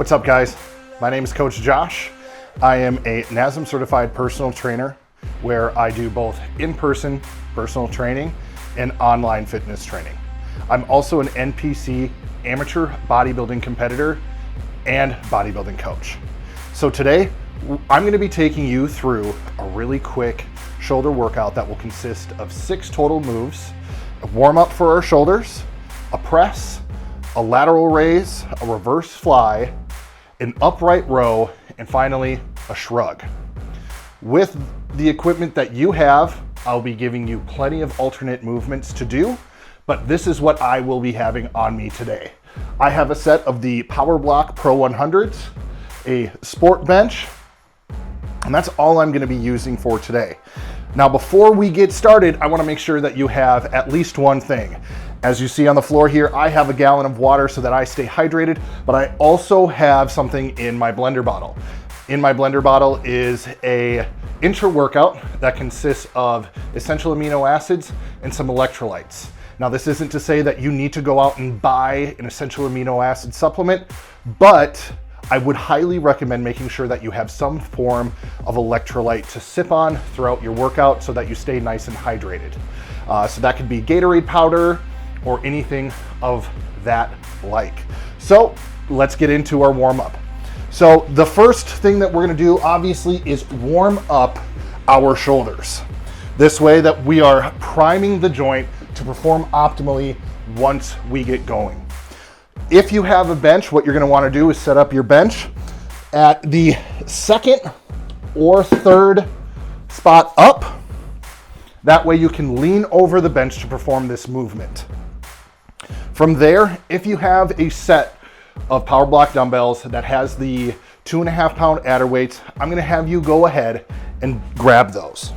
What's up, guys? My name is Coach Josh. I am a NASM certified personal trainer where I do both in-person personal training and online fitness training. I'm also an NPC amateur bodybuilding competitor and bodybuilding coach. So today, I'm going to be taking you through a really quick shoulder workout that will consist of 6 total moves: a warm-up for our shoulders, a press, a lateral raise, a reverse fly, an upright row, and finally a shrug. With the equipment that you have, I'll be giving you plenty of alternate movements to do, but this is what I will be having on me today. I have a set of the PowerBlock Pro 100s, a sport bench, and that's all I'm going to be using for today. Now, before we get started, I want to make sure that you have at least one thing. As you see on the floor here, I have a gallon of water so that I stay hydrated, but I also have something in my blender bottle. In my blender bottle is a intra-workout that consists of essential amino acids and some electrolytes. Now, this isn't to say that you need to go out and buy an essential amino acid supplement, but I would highly recommend making sure that you have some form of electrolyte to sip on throughout your workout so that you stay nice and hydrated. So that could be Gatorade powder or anything of that like. So let's get into our warm-up. So the first thing that we're gonna do, obviously, is warm up our shoulders. This way that we are priming the joint to perform optimally once we get going. If you have a bench, what you're gonna wanna do is set up your bench at the second or third spot up. That way you can lean over the bench to perform this movement. From there, if you have a set of PowerBlock dumbbells that has the 2.5 pound adder weights, I'm gonna have you go ahead and grab those.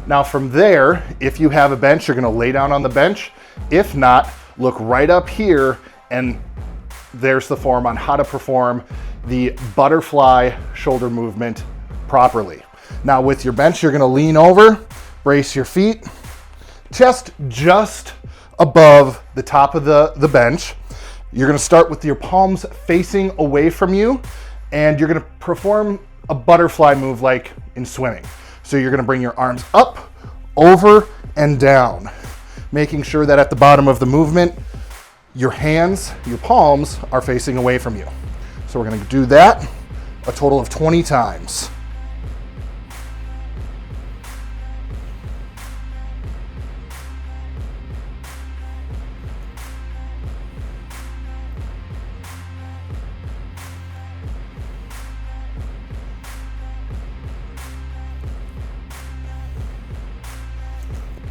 Now from there, if you have a bench, you're gonna lay down on the bench. If not, look right up here and there's the form on how to perform the butterfly shoulder movement properly. Now with your bench, you're gonna lean over, brace your feet, chest just above the top of the bench. You're gonna start with your palms facing away from you, and you're gonna perform a butterfly move like in swimming. So you're gonna bring your arms up, over, and down, making sure that at the bottom of the movement, your hands, your palms are facing away from you. So we're gonna do that a total of 20 times.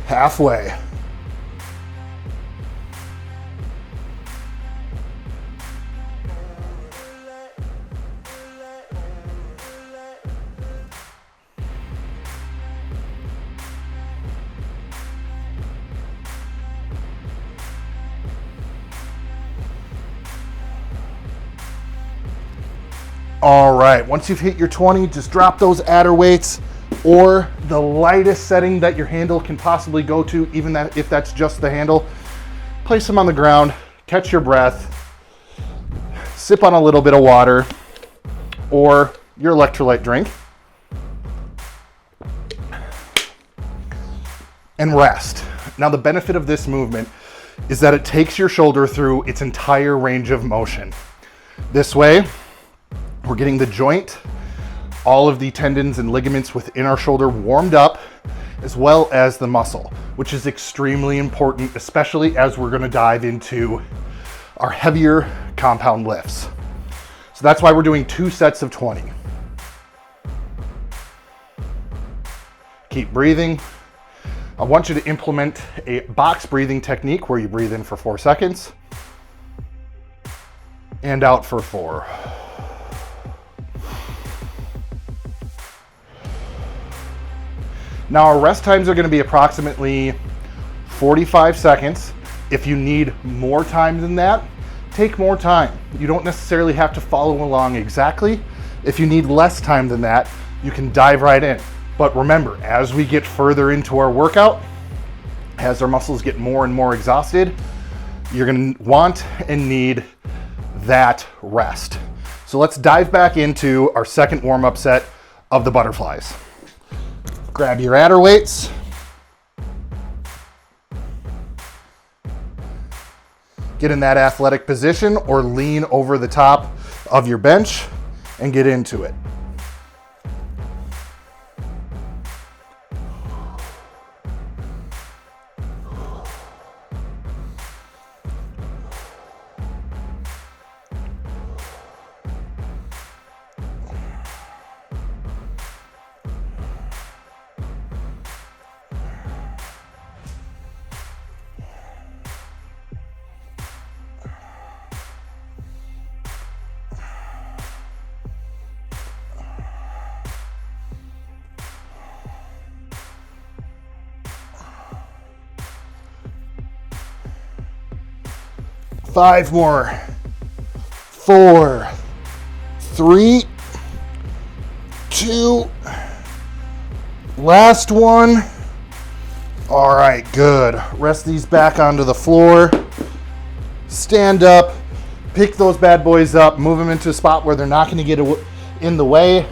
Halfway. All right, once you've hit your 20, just drop those adder weights or the lightest setting that your handle can possibly go to, even that if that's just the handle. Place them on the ground, catch your breath, sip on a little bit of water or your electrolyte drink, and rest. Now, the benefit of this movement is that it takes your shoulder through its entire range of motion. This way, we're getting the joint, all of the tendons and ligaments within our shoulder warmed up, as well as the muscle, which is extremely important, especially as we're gonna dive into our heavier compound lifts. So that's why we're doing 2 sets of 20. Keep breathing. I want you to implement a box breathing technique where you breathe in for 4 seconds and out for 4. Now our rest times are going to be approximately 45 seconds. If you need more time than that, take more time. You don't necessarily have to follow along exactly. If you need less time than that, you can dive right in. But remember, as we get further into our workout, as our muscles get more and more exhausted, You're gonna want and need that rest. So let's dive back into our second warm-up set of the butterflies. Grab your adder weights. Get in that athletic position or lean over the top of your bench and get into it. Five more. 4, 3, 2. Last one. All right, good. Rest these back onto the floor. Stand up. Pick those bad boys up. Move them into a spot where they're not going to get in the way.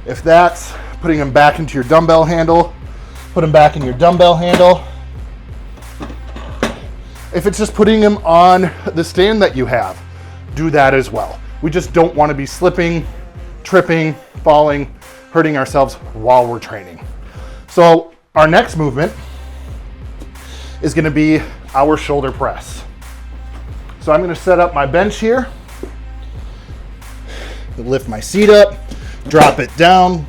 If that's putting them back into your dumbbell handle, put them back in your dumbbell handle. If it's just putting them on the stand that you have, do that as well. We just don't want to be slipping, tripping, falling, hurting ourselves while we're training. So our next movement is going to be our shoulder press. So I'm going to set up my bench here, lift my seat up, drop it down.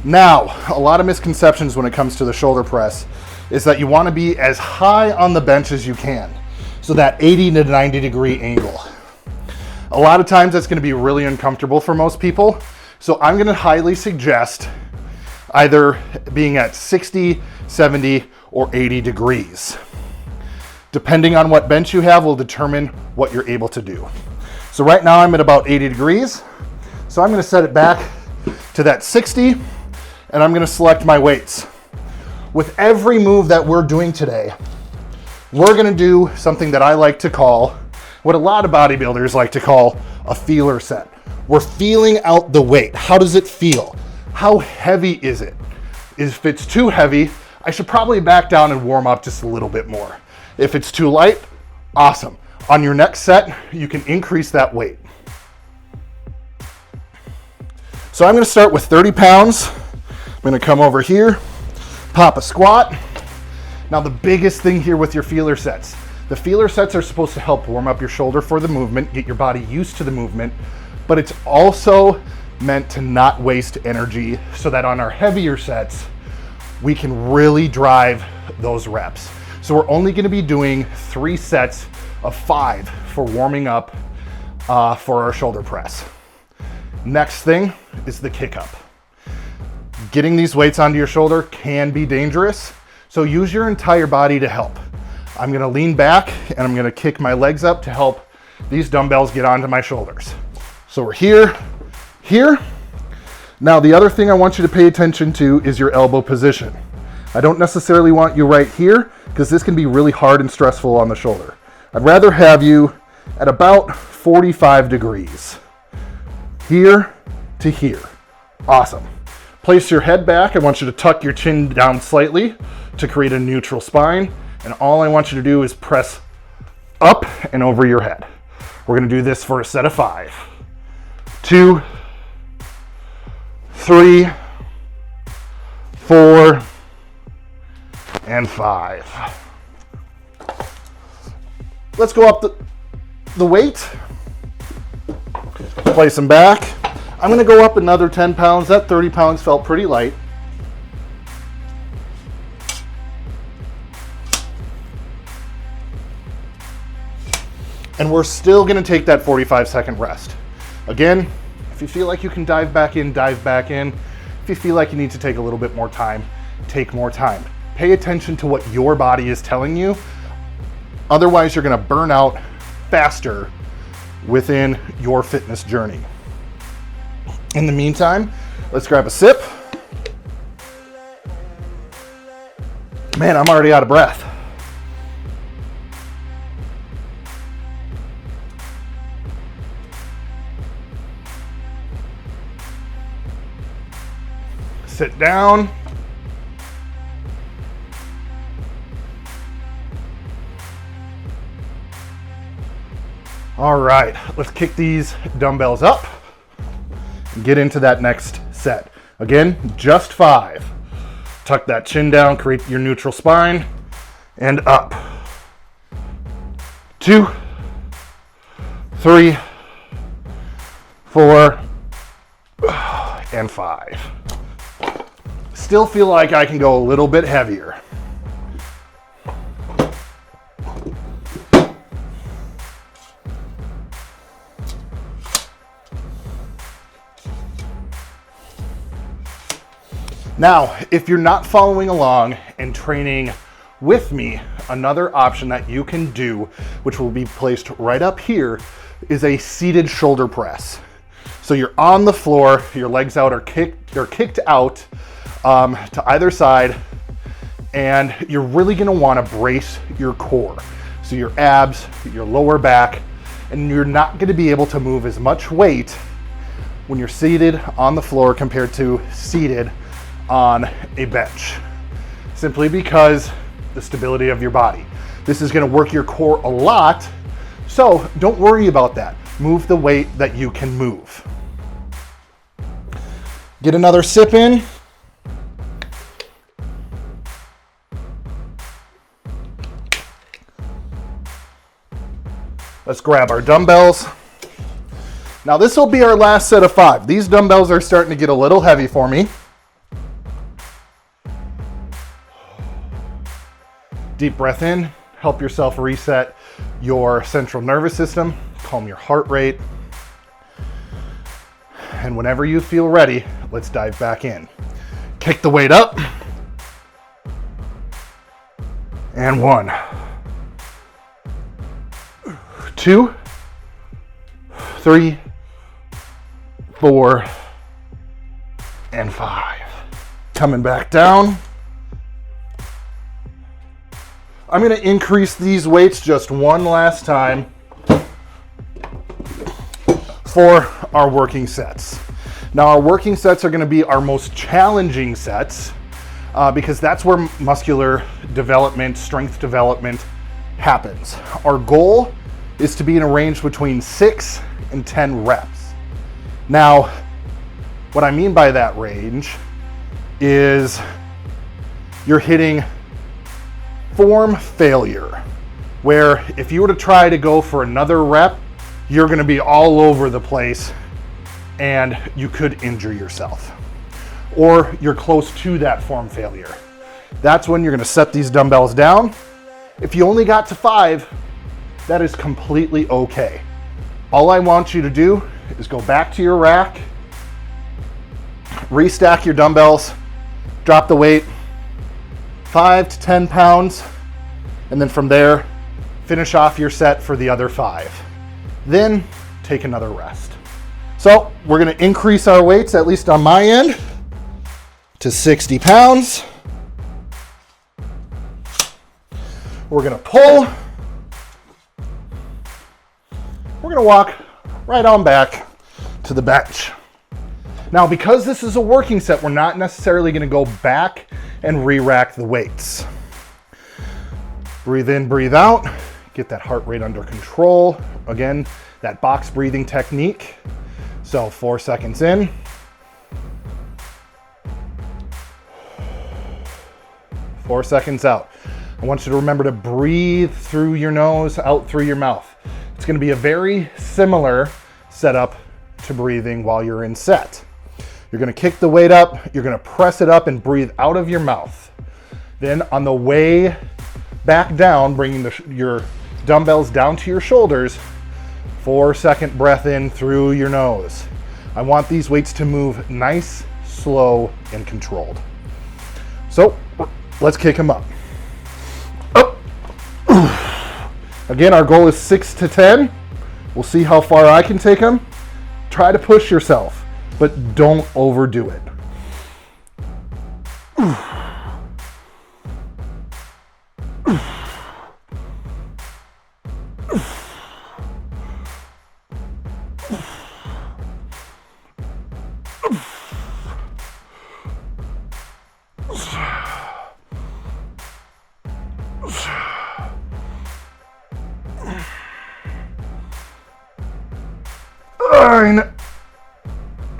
Now, a lot of misconceptions when it comes to the shoulder press is that you want to be as high on the bench as you can. So that 80 to 90 degree angle. A lot of times that's going to be really uncomfortable for most people. So I'm going to highly suggest either being at 60, 70, or 80 degrees. Depending on what bench you have will determine what you're able to do. So right now I'm at about 80 degrees. So I'm going to set it back to that 60 and I'm going to select my weights. With every move that we're doing today, we're going to do something that I like to call, what a lot of bodybuilders like to call, a feeler set. We're feeling out the weight. How does it feel? How heavy is it? If it's too heavy, I should probably back down and warm up just a little bit more. If it's too light, awesome. On your next set, you can increase that weight. So I'm going to start with 30 pounds. I'm going to come over here, pop a squat. Now the biggest thing here with your feeler sets, the feeler sets are supposed to help warm up your shoulder for the movement, get your body used to the movement, but it's also meant to not waste energy so that on our heavier sets, we can really drive those reps. So we're only gonna be doing 3 sets of 5 for warming up for our shoulder press. Next thing is the kick up. Getting these weights onto your shoulder can be dangerous, so use your entire body to help. I'm gonna lean back and I'm gonna kick my legs up to help these dumbbells get onto my shoulders. So we're here. Now the other thing I want you to pay attention to is your elbow position. I don't necessarily want you right here because this can be really hard and stressful on the shoulder. I'd rather have you at about 45 degrees. Here to here. Awesome. Place your head back. I want you to tuck your chin down slightly to create a neutral spine. And all I want you to do is press up and over your head. We're going to do this for a set of 5. 2, 3, 4, and 5. Let's go up the weight. Place them back. I'm going to go up another 10 pounds. That 30 pounds felt pretty light. And we're still going to take that 45-second rest. Again, if you feel like you can dive back in, dive back in. If you feel like you need to take a little bit more time, take more time. Pay attention to what your body is telling you. Otherwise, you're going to burn out faster within your fitness journey. In the meantime, let's grab a sip. Man, I'm already out of breath. down. All right, let's kick these dumbbells up and get into that next set. Again, just 5. Tuck that chin down, create your neutral spine, and up. 2, 3, 4, and 5. Still feel like I can go a little bit heavier. Now, if you're not following along and training with me, another option that you can do, which will be placed right up here, is a seated shoulder press. So you're on the floor, your legs out are kicked out to either side, and you're really gonna wanna brace your core. So your abs, your lower back, and you're not gonna be able to move as much weight when you're seated on the floor compared to seated on a bench, simply because the stability of your body. This is gonna work your core a lot, so don't worry about that. Move the weight that you can move. Get another sip in. Let's grab our dumbbells. Now this will be our last set of 5. These dumbbells are starting to get a little heavy for me. Deep breath in, help yourself reset your central nervous system, calm your heart rate. And whenever you feel ready, let's dive back in. Kick the weight up. And 1, 2, 3, 4, and 5. Coming back down. I'm gonna increase these weights just one last time for our working sets. Now our working sets are gonna be our most challenging sets because that's where muscular development, strength development happens. Our goal is to be in a range between 6 and 10 reps. Now, what I mean by that range is you're hitting form failure, where if you were to try to go for another rep, you're gonna be all over the place and you could injure yourself. Or you're close to that form failure. That's when you're gonna set these dumbbells down. If you only got to 5, that is completely okay. All I want you to do is go back to your rack, restack your dumbbells, drop the weight, 5 to 10 pounds, and then from there, finish off your set for the other 5. Then take another rest. So we're gonna increase our weights, at least on my end, to 60 pounds. We're gonna pull. We're gonna walk right on back to the bench. Now, because this is a working set, we're not necessarily gonna go back and re-rack the weights. Breathe in, breathe out, get that heart rate under control. Again, that box breathing technique. So 4 seconds in. 4 seconds out. I want you to remember to breathe through your nose, out through your mouth. It's gonna be a very similar setup to breathing while you're in set. You're gonna kick the weight up, you're gonna press it up and breathe out of your mouth. Then on the way back down, bringing your dumbbells down to your shoulders, 4-second breath in through your nose. I want these weights to move nice, slow, and controlled. So let's kick them up. Up. Again, our goal is 6 to 10. We'll see how far I can take them. Try to push yourself, but don't overdo it. 9,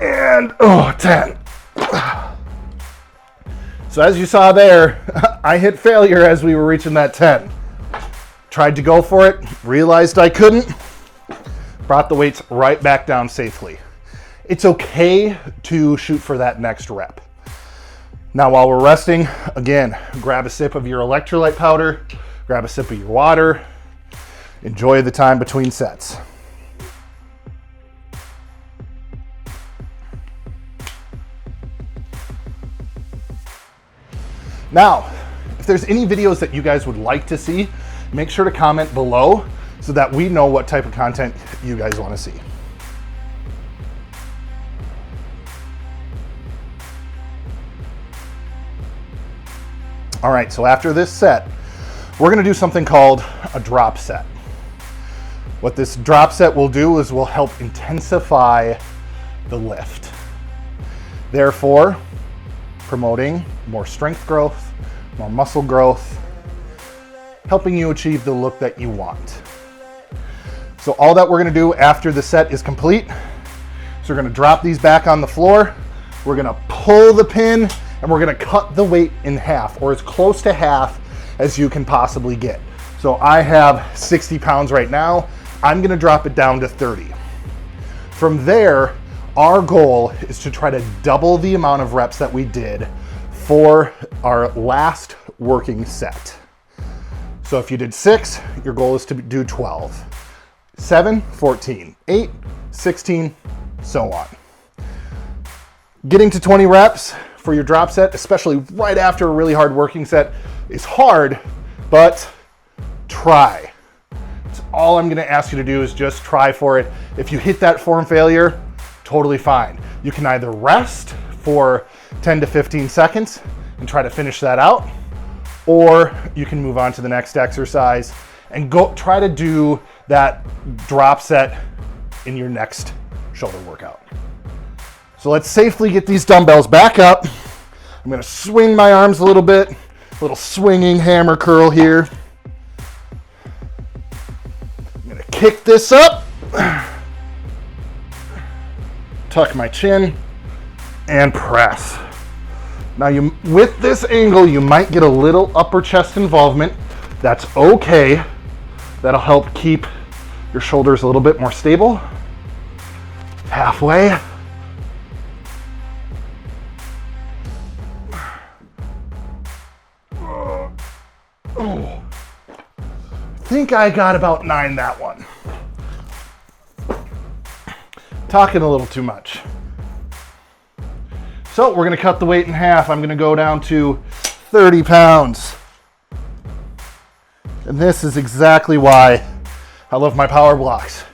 and 10. So as you saw there, I hit failure as we were reaching that 10. Tried to go for it, realized I couldn't, brought the weights right back down safely. It's okay to shoot for that next rep. Now while we're resting, again, grab a sip of your electrolyte powder, grab a sip of your water, enjoy the time between sets. Now, if there's any videos that you guys would like to see, make sure to comment below so that we know what type of content you guys want to see. All right, so after this set, we're gonna do something called a drop set. What this drop set will do is will help intensify the lift, therefore promoting more strength growth, more muscle growth, helping you achieve the look that you want. So all that we're gonna do after the set is complete, so we're gonna drop these back on the floor, we're gonna pull the pin, and we're gonna cut the weight in half, or as close to half as you can possibly get. So I have 60 pounds right now, I'm gonna drop it down to 30. From there, our goal is to try to double the amount of reps that we did for our last working set. So if you did 6, your goal is to do 12. 7, 14, 8, 16, so on. Getting to 20 reps for your drop set, especially right after a really hard working set, is hard, but try. It's all I'm gonna ask you to do is just try for it. If you hit that form failure, totally fine. You can either rest for 10 to 15 seconds and try to finish that out, or you can move on to the next exercise and go try to do that drop set in your next shoulder workout. So let's safely get these dumbbells back up. I'm gonna swing my arms a little bit, a little swinging hammer curl here. I'm gonna kick this up, tuck my chin, and press. Now with this angle, you might get a little upper chest involvement. That's okay. That'll help keep your shoulders a little bit more stable. Halfway. Oh, I think I got about 9 that one. Talking a little too much. So we're gonna cut the weight in half. I'm gonna go down to 30 pounds. And this is exactly why I love my power blocks.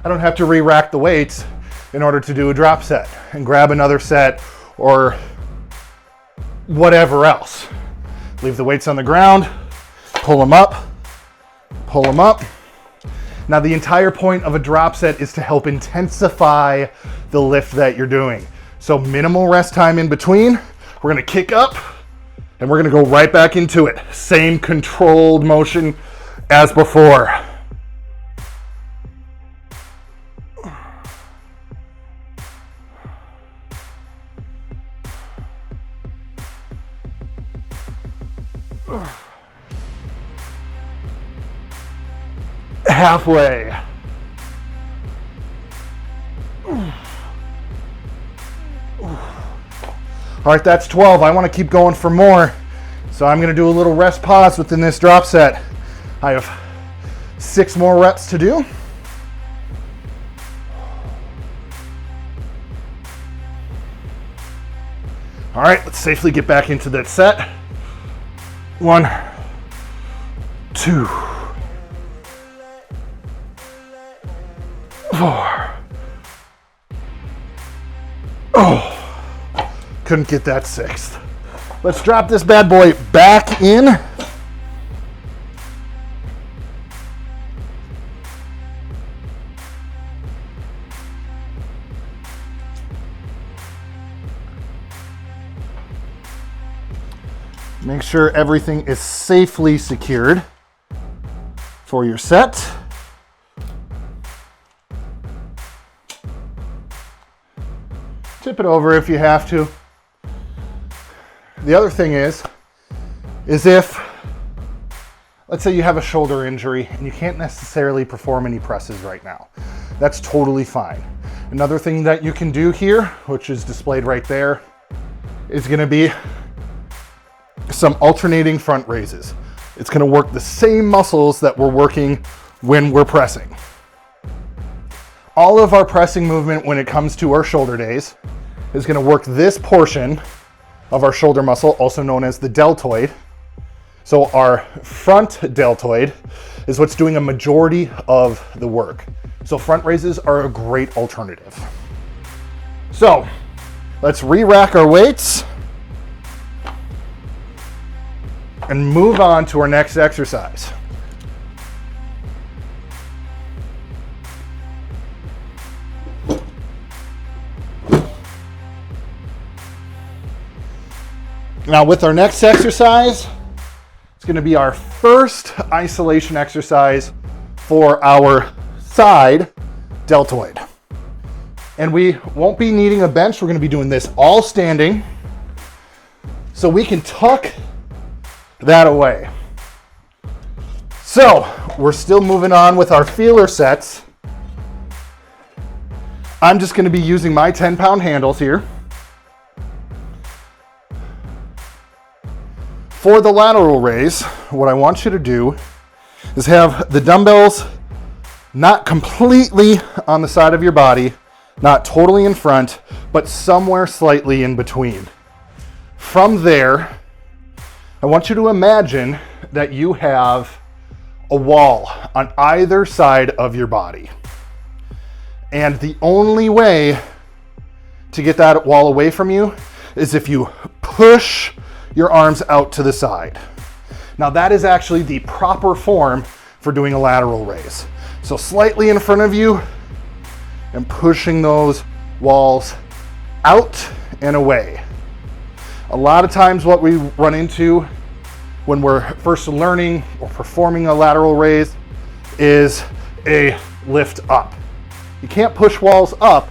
I don't have to re-rack the weights in order to do a drop set and grab another set or whatever else. Leave the weights on the ground, pull them up, pull them up. Now the entire point of a drop set is to help intensify the lift that you're doing. So minimal rest time in between. We're gonna kick up and we're gonna go right back into it. Same controlled motion as before. Halfway. All right, that's 12. I want to keep going for more. So I'm going to do a little rest pause within this drop set. I have 6 more reps to do. All right, let's safely get back into that set. 1, 2, 4. Oh. Couldn't get that 6th. Let's drop this bad boy back in. Make sure everything is safely secured for your set. tip it over if you have to. The other thing is if, let's say you have a shoulder injury and you can't necessarily perform any presses right now. That's totally fine. Another thing that you can do here, which is displayed right there, is gonna be some alternating front raises. It's gonna work the same muscles that we're working when we're pressing. All of our pressing movement when it comes to our shoulder days is gonna work this portion of our shoulder muscle, also known as the deltoid. So our front deltoid is what's doing a majority of the work. So front raises are a great alternative. So let's re-rack our weights and move on to our next exercise. Now with our next exercise, it's going to be our first isolation exercise for our side deltoid. And we won't be needing a bench. We're going to be doing this all standing. So we can tuck that away. So we're still moving on with our feeler sets. I'm just going to be using my 10-pound handles here. For the lateral raise, what I want you to do is have the dumbbells not completely on the side of your body, not totally in front, but somewhere slightly in between. From there, I want you to imagine that you have a wall on either side of your body. And the only way to get that wall away from you is if you push your arms out to the side. Now that is actually the proper form for doing a lateral raise. So slightly in front of you and pushing those walls out and away. A lot of times what we run into when we're first learning or performing a lateral raise is a lift up. You can't push walls up,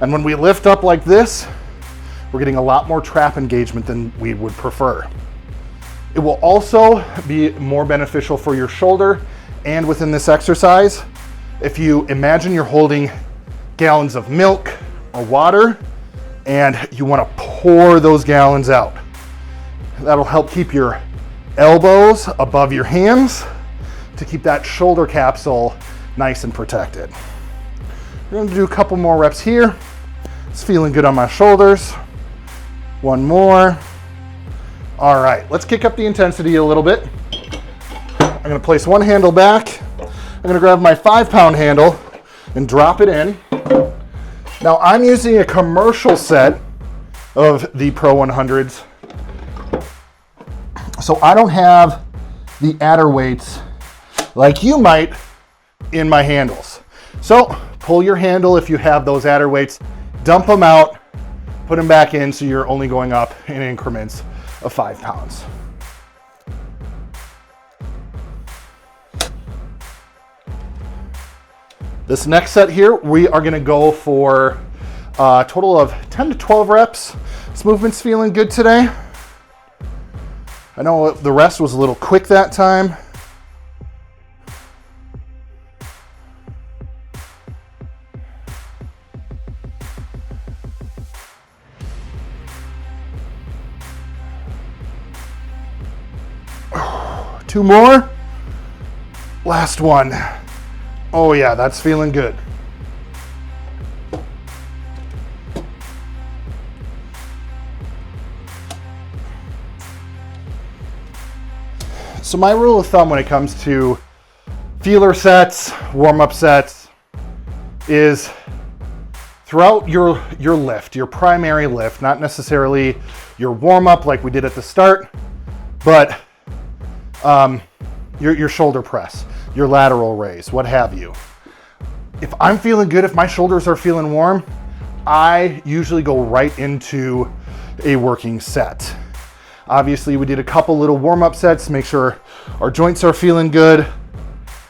and when we lift up like this, we're getting a lot more trap engagement than we would prefer. It will also be more beneficial for your shoulder and within this exercise if you imagine you're holding gallons of milk or water and you want to pour those gallons out. That'll help keep your elbows above your hands to keep that shoulder capsule nice and protected. We're going to do a couple more reps here. It's feeling good on my shoulders. One more. All right, let's kick up the intensity a little bit. I'm going to place one handle back. I'm going to grab my 5-pound handle and drop it in. Now I'm using a commercial set of the Pro 100s. So I don't have the adder weights like you might in my handles. So pull your handle if you have those adder weights, dump them out, put them back in so you're only going up in increments of 5 pounds. This next set here, we are gonna go for a total of 10 to 12 reps. This movement's feeling good today. I know the rest was a little quick that time. Two more. Last one. Oh yeah, that's feeling good. So my rule of thumb when it comes to feeler sets, warm-up sets, is throughout your lift, your primary lift, not necessarily your warm-up like we did at the start, but your shoulder press, your lateral raise, what have you. If I'm feeling good, if my shoulders are feeling warm, I usually go right into a working set. Obviously, we did a couple little warm-up sets, make sure our joints are feeling good.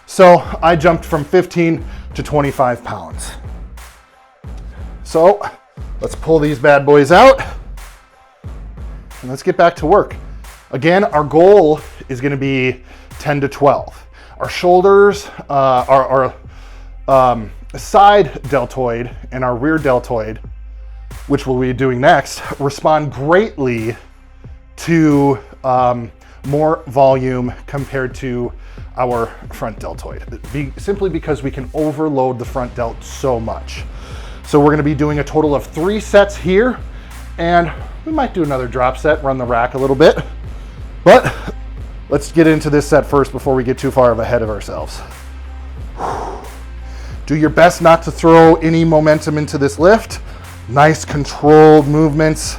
So I jumped from 15 to 25 pounds. So Let's pull these bad boys out and let's get back to work. Again, our goal is going to be 10 to 12. Our shoulders, our side deltoid and our rear deltoid, which we'll be doing next, respond greatly to more volume compared to our front deltoid, simply because we can overload the front delt so much. So we're gonna be doing a total of 3 sets here, and we might do another drop set, run the rack a little bit, but let's get into this set first before we get too far ahead of ourselves. Do your best not to throw any momentum into this lift. Nice controlled movements.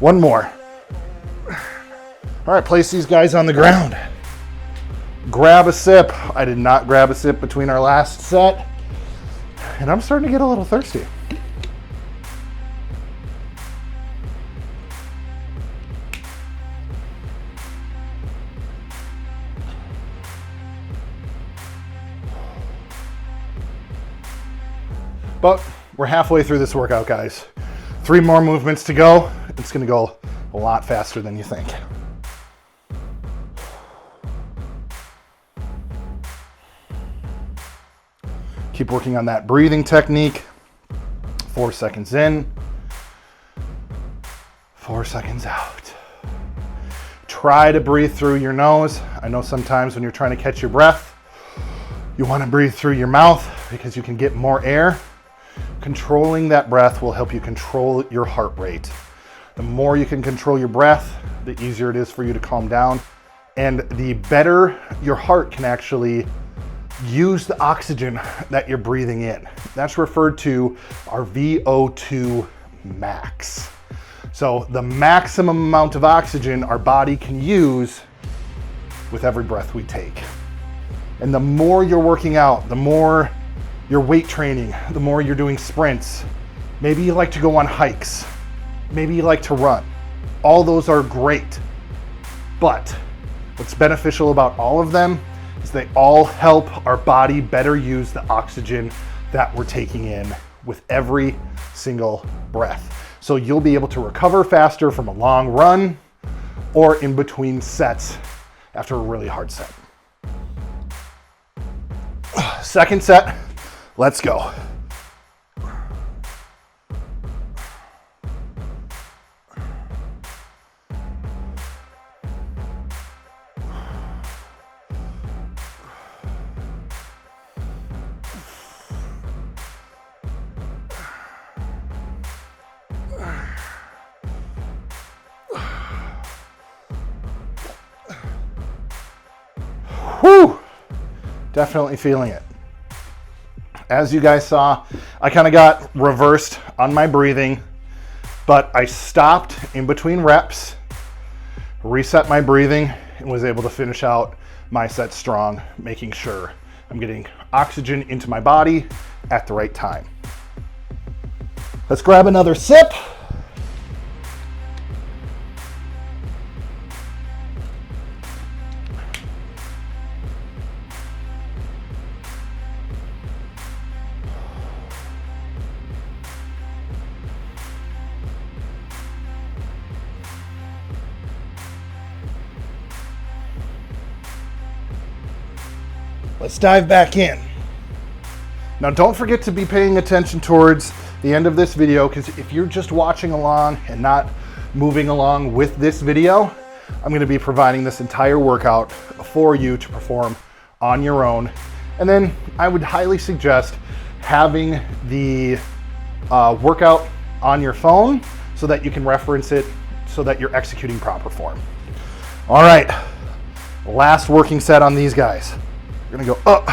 One more. All right, place these guys on the ground. Grab a sip. I did not grab a sip between our last set, and I'm starting to get a little thirsty. But we're halfway through this workout, guys. 3 more movements to go. It's gonna go a lot faster than you think. Keep working on that breathing technique. 4 seconds in, 4 seconds out. Try to breathe through your nose. I know sometimes when you're trying to catch your breath, you want to breathe through your mouth because you can get more air. Controlling that breath will help you control your heart rate. The more you can control your breath, the easier it is for you to calm down, and the better your heart can actually use the oxygen that you're breathing in. That's referred to our VO2 max. So the maximum amount of oxygen our body can use with every breath we take. And the more you're working out, the more you're weight training, the more you're doing sprints. Maybe you like to go on hikes. Maybe you like to run. All those are great. But what's beneficial about all of them is they all help our body better use the oxygen that we're taking in with every single breath. So you'll be able to recover faster from a long run or in between sets after a really hard set. Second set, let's go. Whew, definitely feeling it. As you guys saw, I kind of got reversed on my breathing, but I stopped in between reps, reset my breathing, and was able to finish out my set strong, making sure I'm getting oxygen into my body at the right time. Let's grab another sip. Let's dive back in. Now don't forget to be paying attention towards the end of this video, because if you're just watching along and not moving along with this video, I'm going to be providing this entire workout for you to perform on your own. And then I would highly suggest having the workout on your phone so that you can reference it so that you're executing proper form. All right, last working set on these guys. We're gonna go up.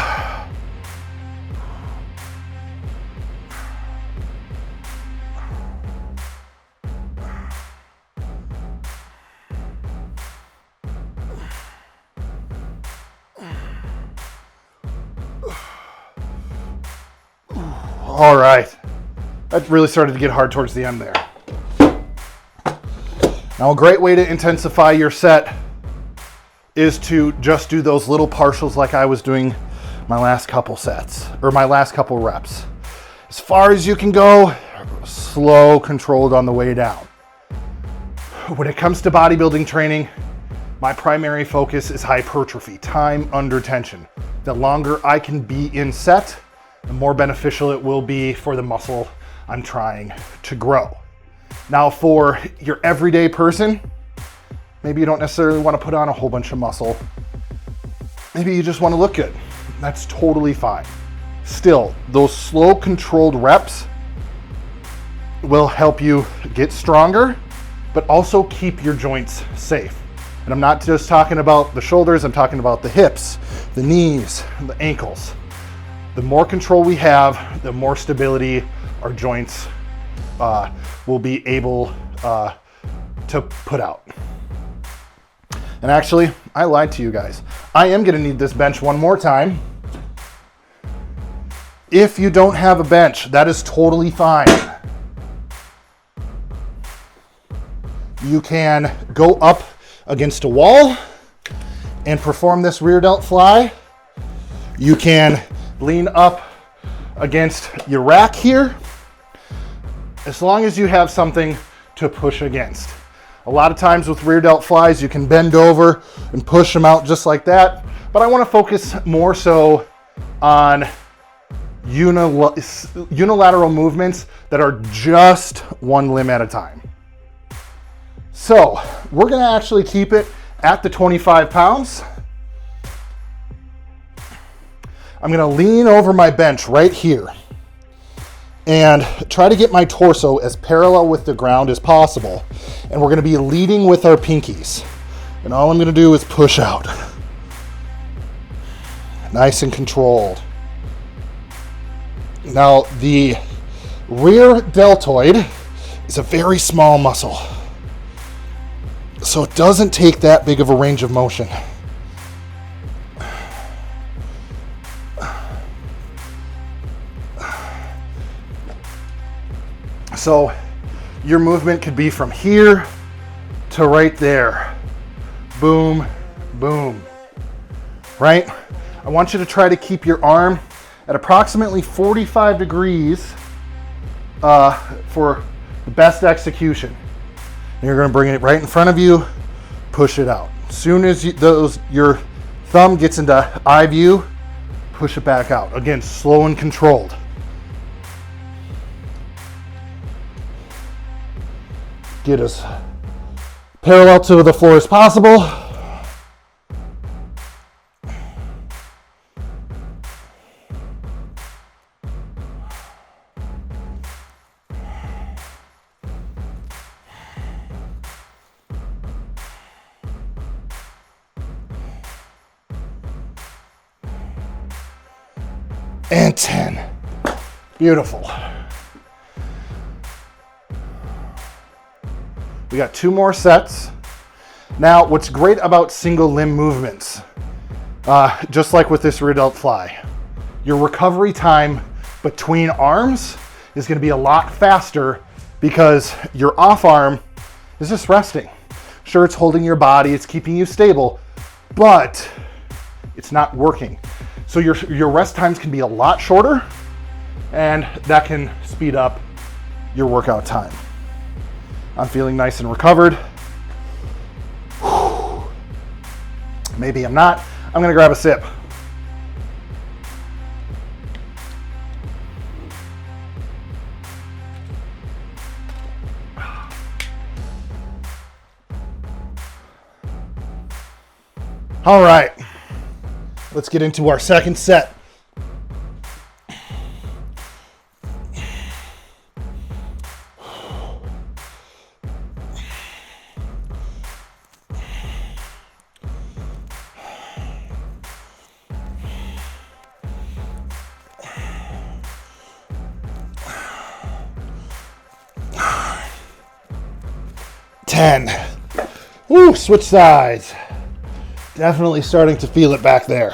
All right, that really started to get hard towards the end there. Now, a great way to intensify your set is to just do those little partials like I was doing my last couple sets, or my last couple reps. As far as you can go, slow, controlled on the way down. When it comes to bodybuilding training, my primary focus is hypertrophy, time under tension. The longer I can be in set, the more beneficial it will be for the muscle I'm trying to grow. Now, for your everyday person, maybe you don't necessarily want to put on a whole bunch of muscle. Maybe you just want to look good. That's totally fine. Still, those slow, controlled reps will help you get stronger, but also keep your joints safe. And I'm not just talking about the shoulders, I'm talking about the hips, the knees, the ankles. The more control we have, the more stability our joints will be able to put out. And actually, I lied to you guys. I am gonna need this bench one more time. If you don't have a bench, that is totally fine. You can go up against a wall and perform this rear delt fly. You can lean up against your rack here, as long as you have something to push against. A lot of times with rear delt flies, you can bend over and push them out just like that, but I want to focus more so on unilateral movements that are just one limb at a time. So we're going to actually keep it at the 25 pounds. I'm going to lean over my bench right here and try to get my torso as parallel with the ground as possible. And we're going to be leading with our pinkies. And all I'm going to do is push out. Nice and controlled. Now, the rear deltoid is a very small muscle, so it doesn't take that big of a range of motion. So your movement could be from here to right there. Boom, boom, right? I want you to try to keep your arm at approximately 45 degrees for the best execution. And you're going to bring it right in front of you, push it out. As soon as your thumb gets into eye view, push it back out. Again, slow and controlled. Get as parallel to the floor as possible. And 10. Beautiful. We got 2 more sets. Now, what's great about single limb movements, just like with this rear delt fly, your recovery time between arms is going to be a lot faster because your off arm is just resting. Sure, it's holding your body, it's keeping you stable, but it's not working. So your rest times can be a lot shorter, and that can speed up your workout time. I'm feeling nice and recovered. Maybe I'm not. I'm gonna grab a sip. All right. Let's get into our second set. Woo, switch sides. Definitely starting to feel it back there.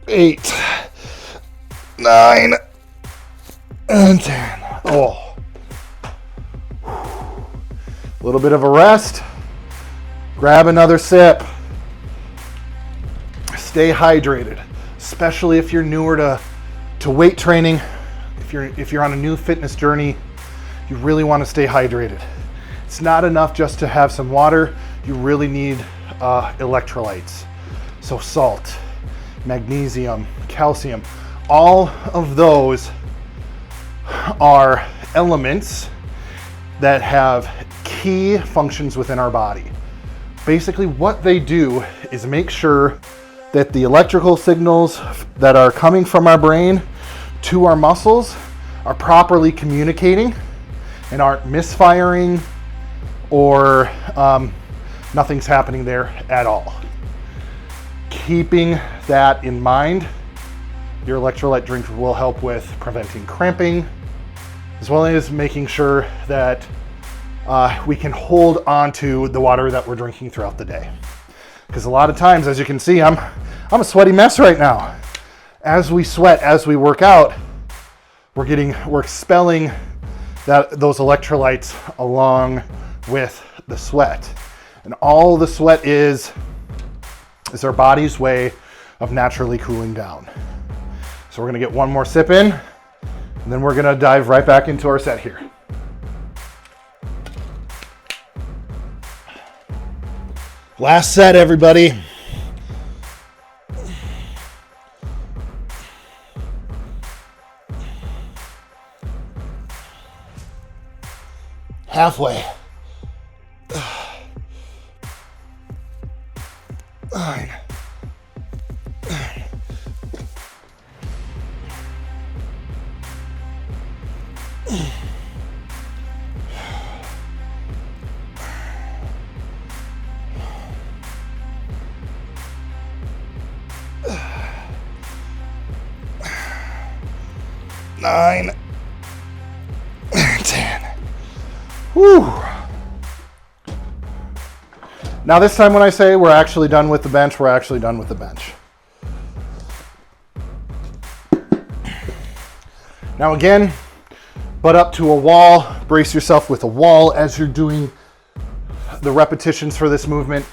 8, 9, and 10. Oh. A little bit of a rest. Grab another sip. Stay hydrated, especially if you're newer to weight training. If you're on a new fitness journey, you really want to stay hydrated. It's not enough just to have some water. You really need electrolytes. So salt, magnesium, calcium, all of those are elements that have key functions within our body. Basically, what they do is make sure that the electrical signals that are coming from our brain to our muscles are properly communicating and aren't misfiring, or nothing's happening there at all. Keeping that in mind, your electrolyte drink will help with preventing cramping, as well as making sure that we can hold on to the water that we're drinking throughout the day. Because a lot of times, as you can see, I'm a sweaty mess right now. As we sweat, as we work out, we're expelling those electrolytes along with the sweat. And all the sweat is our body's way of naturally cooling down. So we're gonna get one more sip in, and then we're gonna dive right back into our set here. Last set, everybody. Halfway. 9. 9, 10. Whew. Now this time when I say we're actually done with the bench, we're actually done with the bench. Now again, butt up to a wall, brace yourself with a wall as you're doing the repetitions for this movement.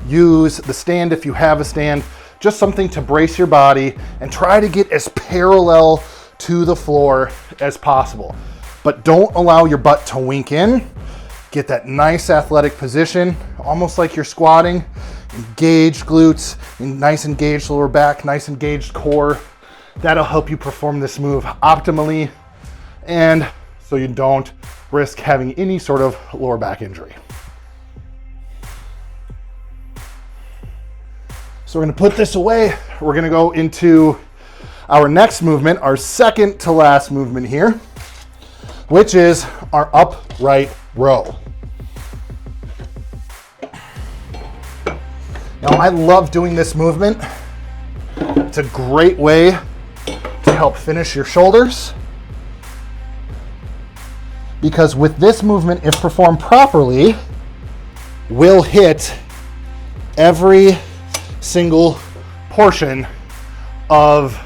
Use the stand if you have a stand, just something to brace your body and try to get as parallel to the floor as possible. But don't allow your butt to wink in. Get that nice athletic position, almost like you're squatting. Engaged glutes, nice engaged lower back, nice engaged core. That'll help you perform this move optimally, and so you don't risk having any sort of lower back injury. So we're gonna put this away. We're gonna go into our next movement, our second to last movement here, which is our upright row. Now, I love doing this movement. It's a great way to help finish your shoulders, because with this movement, if performed properly, will hit every single portion of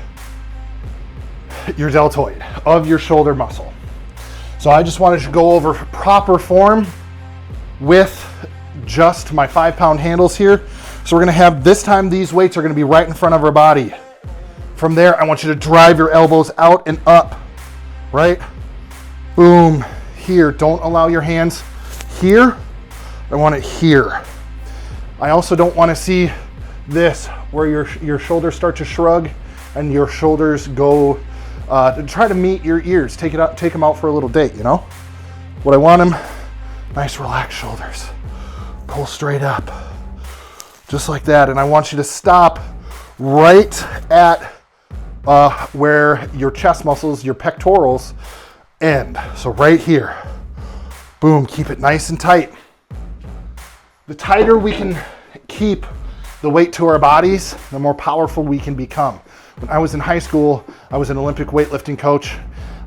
your deltoid, of your shoulder muscle. So I just wanted to go over proper form with just my 5-pound handles here. So we're gonna have, this time these weights are gonna be right in front of our body. From there, I want you to drive your elbows out and up, right? Boom, here. Don't allow your hands here. I want it here. I also don't wanna see this, where your shoulders start to shrug and your shoulders go, try to meet your ears. Take them out for a little date, you know? What I want them, nice relaxed shoulders. Pull straight up, just like that. And I want you to stop right at where your chest muscles, your pectorals end. So right here, boom, keep it nice and tight. The tighter we can keep the weight to our bodies, the more powerful we can become. When I was in high school, I was an Olympic weightlifting coach.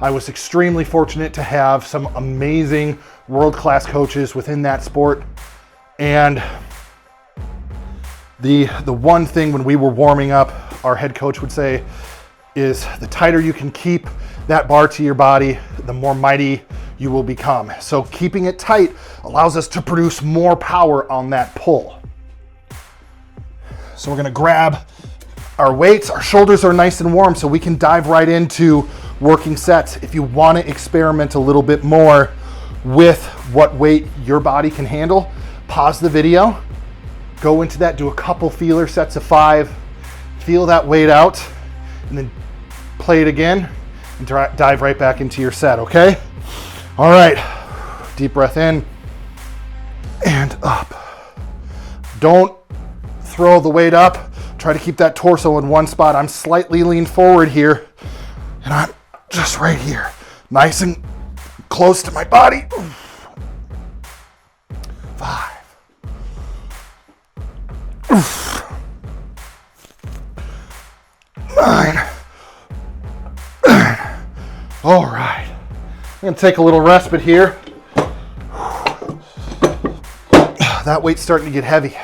I was extremely fortunate to have some amazing world-class coaches within that sport. And The one thing when we were warming up, our head coach would say is the tighter you can keep that bar to your body, the more mighty you will become. So keeping it tight allows us to produce more power on that pull. So we're gonna grab our weights. Our shoulders are nice and warm, so we can dive right into working sets. If you wanna experiment a little bit more with what weight your body can handle, pause the video, go into that, do a couple feeler sets of 5, feel that weight out, and then play it again and dive right back into your set, okay? All right, deep breath in and up. Don't throw the weight up. Try to keep that torso in one spot. I'm slightly leaned forward here, and I'm just right here, nice and close to my body. 5. 9. All right. I'm gonna take a little respite here. That weight's starting to get heavy.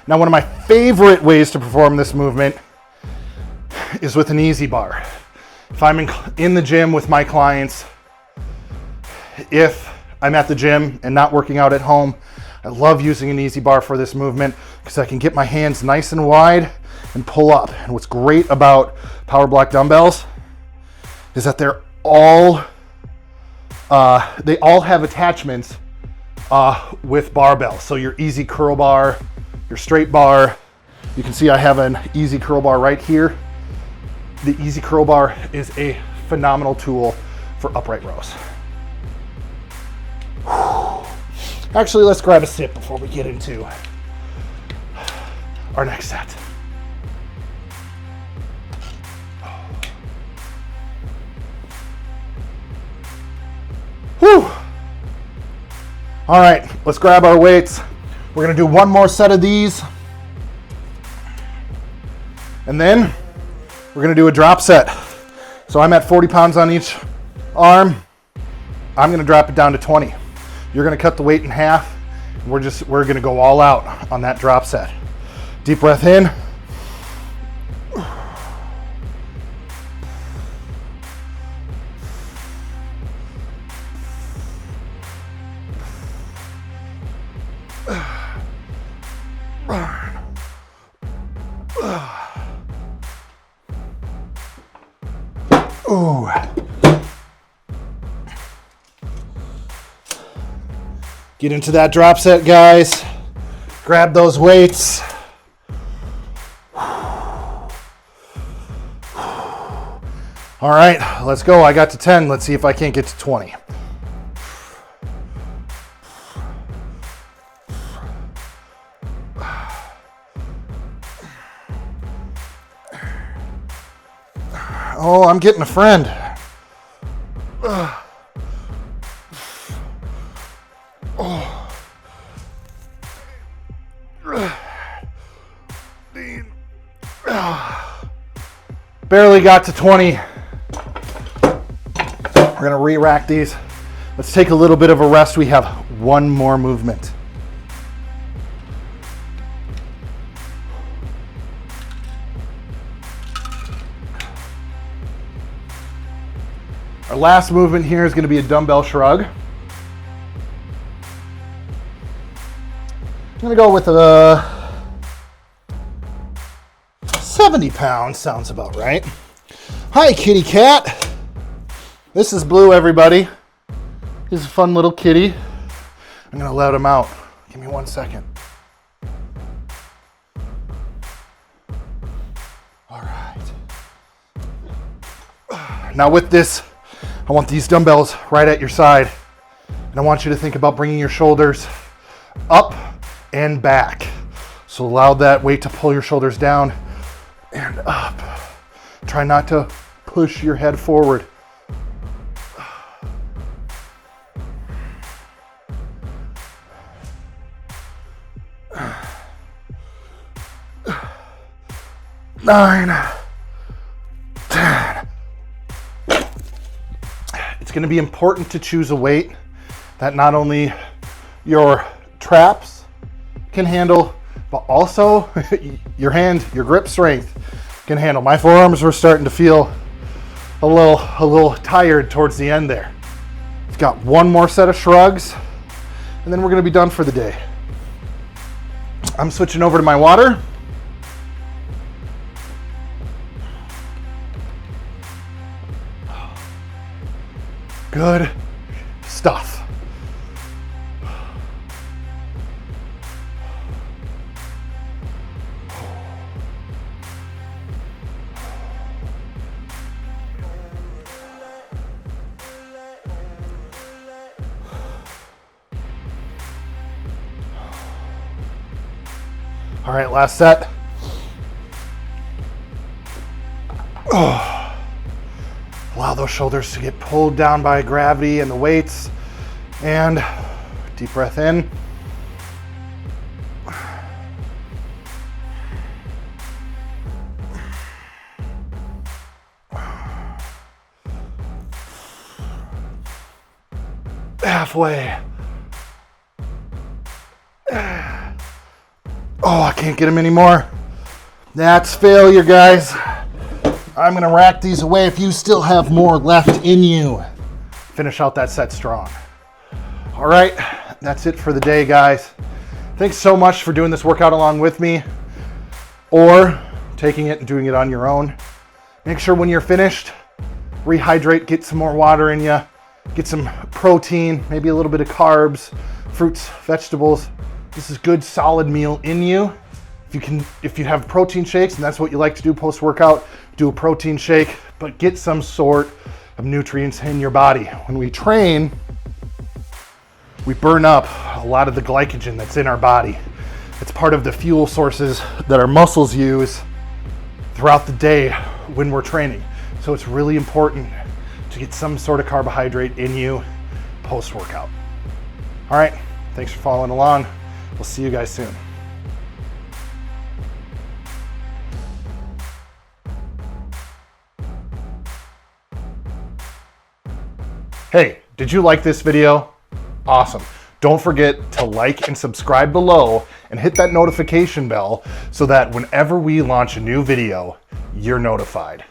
Now, one of my favorite ways to perform this movement is with an easy bar. If I'm in the gym with my clients, if I'm at the gym and not working out at home, I love using an easy bar for this movement because I can get my hands nice and wide and pull up. And what's great about PowerBlock dumbbells is that they all have attachments with barbells. So your easy curl bar, your straight bar, you can see I have an easy curl bar right here. The easy curl bar is a phenomenal tool for upright rows. Actually, let's grab a sip before we get into our next set. Whew. All right, let's grab our weights. We're gonna do one more set of these. And then we're gonna do a drop set. So I'm at 40 pounds on each arm. I'm gonna drop it down to 20. You're gonna cut the weight in half. We're gonna go all out on that drop set. Deep breath in. Ooh. Get into that drop set, guys. Grab those weights. All right, let's go. I got to 10. Let's see if I can't get to 20. Oh, I'm getting a friend. Barely got to 20. We're gonna re-rack these. Let's take a little bit of a rest. We have one more movement. Our last movement here is going to be a dumbbell shrug. I'm going to go with a 70 pounds, sounds about right. Hi, kitty cat. This is Blue, everybody. He's a fun little kitty. I'm going to let him out. Give me 1 second. All right. Now with this, I want these dumbbells right at your side. And I want you to think about bringing your shoulders up and back. So allow that weight to pull your shoulders down and up. Try not to push your head forward. Nine, 10. It's going to be important to choose a weight that not only your traps can handle, but also your hand, your grip strength can handle. My forearms were starting to feel a little tired towards the end there. I've got one more set of shrugs, and then we're gonna be done for the day. I'm switching over to my water. Good stuff. All right, last set. Oh. Allow those shoulders to get pulled down by gravity and the weights. And deep breath in. Halfway. Oh, I can't get them anymore. That's failure, guys. I'm gonna rack these away if you still have more left in you. Finish out that set strong. All right, that's it for the day, guys. Thanks so much for doing this workout along with me, or taking it and doing it on your own. Make sure when you're finished, rehydrate, get some more water in you, get some protein, maybe a little bit of carbs, fruits, vegetables. This is good solid meal in you. If you have protein shakes and that's what you like to do post-workout, do a protein shake, but get some sort of nutrients in your body. When we train, we burn up a lot of the glycogen that's in our body. It's part of the fuel sources that our muscles use throughout the day when we're training. So it's really important to get some sort of carbohydrate in you post-workout. All right, thanks for following along. We'll see you guys soon. Hey, did you like this video? Awesome. Don't forget to like and subscribe below and hit that notification bell so that whenever we launch a new video, you're notified.